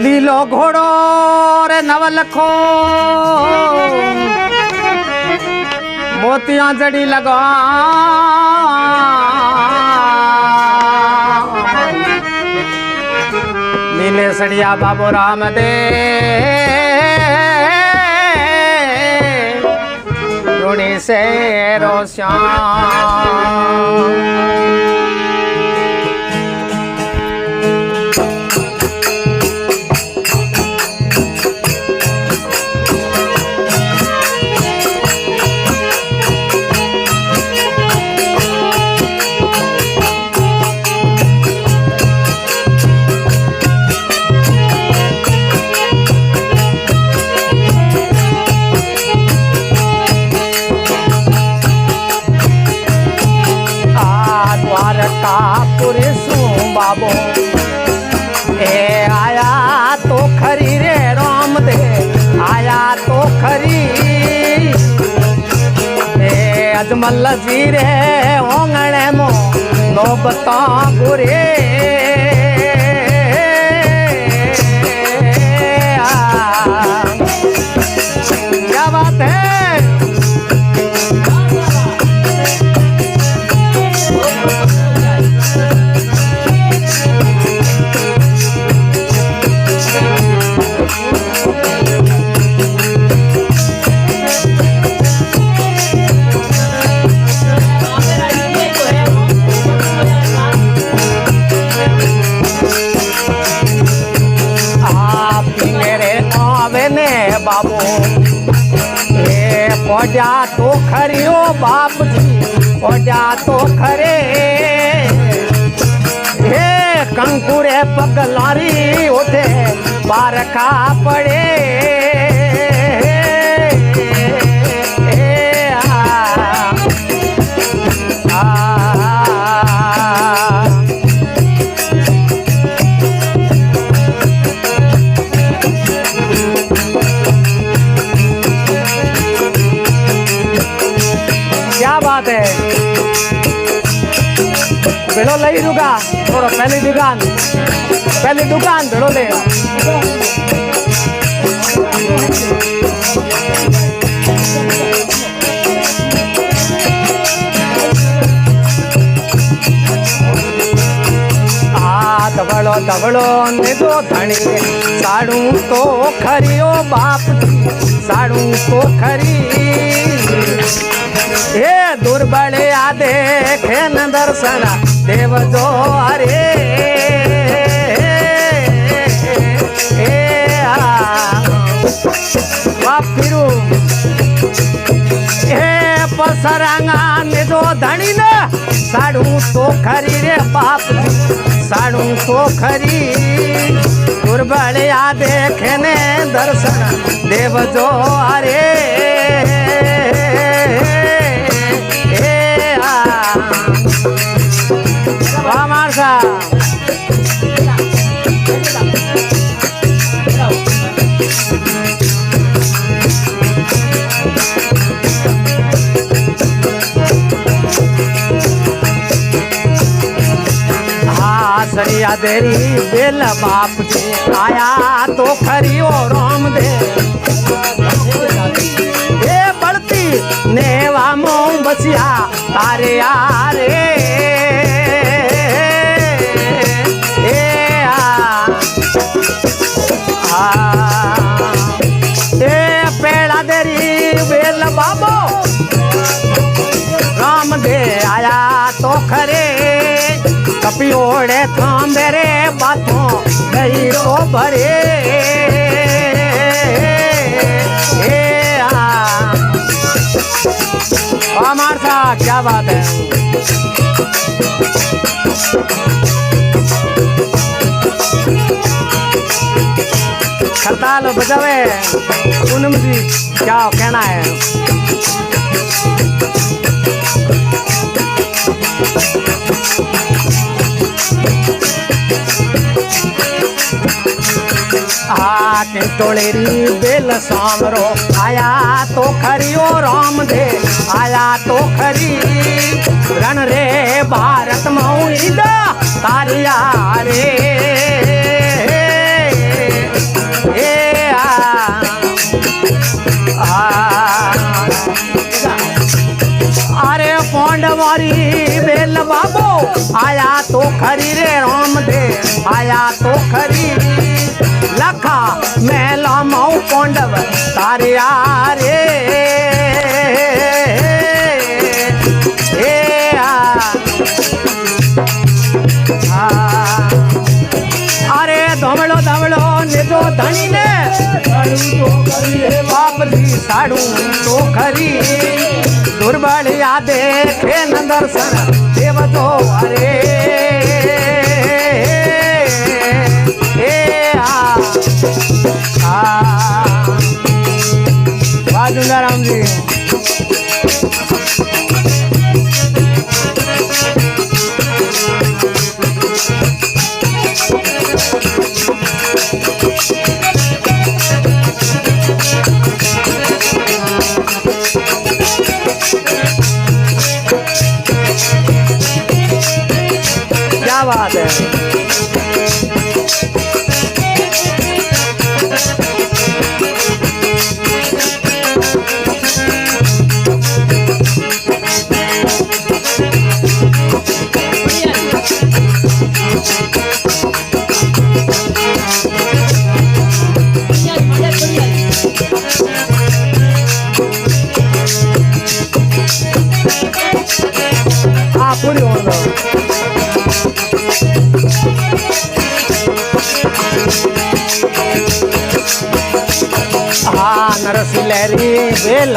લીલો ઘોડો રે નવલખો મોતિયા જડી લગા नीले सड़िया बाबू राम दे रुणी से रोश्याम बाबो ए आया तो खरी रे राम दे आया तो खरी ए अजमल जी रे ओंगणे मो नौबता बुरे क्या बात है बाबू ए पौजा तो खरी ओ बाप जी पौजा तो खरे हे कंकुरे पगलारी उठे बारखा पड़े भेड़ो लई दूंगा थोड़ा पहली दुकान भेड़ो ले दबड़ो दबड़ो निजो धनी साड़ू तो खरी ओ बाप साड़ू तो खरी हे दुर्बले आ देखे न दर्शन देव जो हरे फिरू हे पसरंगा निजो धनी न साड़ू तो खरी रे बाप साड़ू तो खरी दुर्बले आ देखे ने दर्शन देव जो हरे सरिया देरी बेल बाप जी आया तो खरी ओ राम दे ए बढ़ती नेवा मों बसिया तारे यारे पेड़ा देरी बेल बाबो राम दे आया तो खरे कपियोड़े थांबे रे बातों गई तो भरे हमार सा क्या बात है खरताल बजावे पूनम जी क्या कहना है टोलेरी बेल सामरो आया तो खरी ओ राम दे आया तो खरी रण रे भारत मऊदा तारिया रे આયા તો ખરી લખા મેલા મઉ પોંડવ તારે રે અરે ધમળો ધમળો ને જો ધણી ને બાપજી સાડું તો ખરી દુર્બળિયા દેખે ન દર્શન દેવ તો અરે વાજુંદારામજી क्या बात है हाँ पूरी होगा हाँ नरसिंह लहरी बेल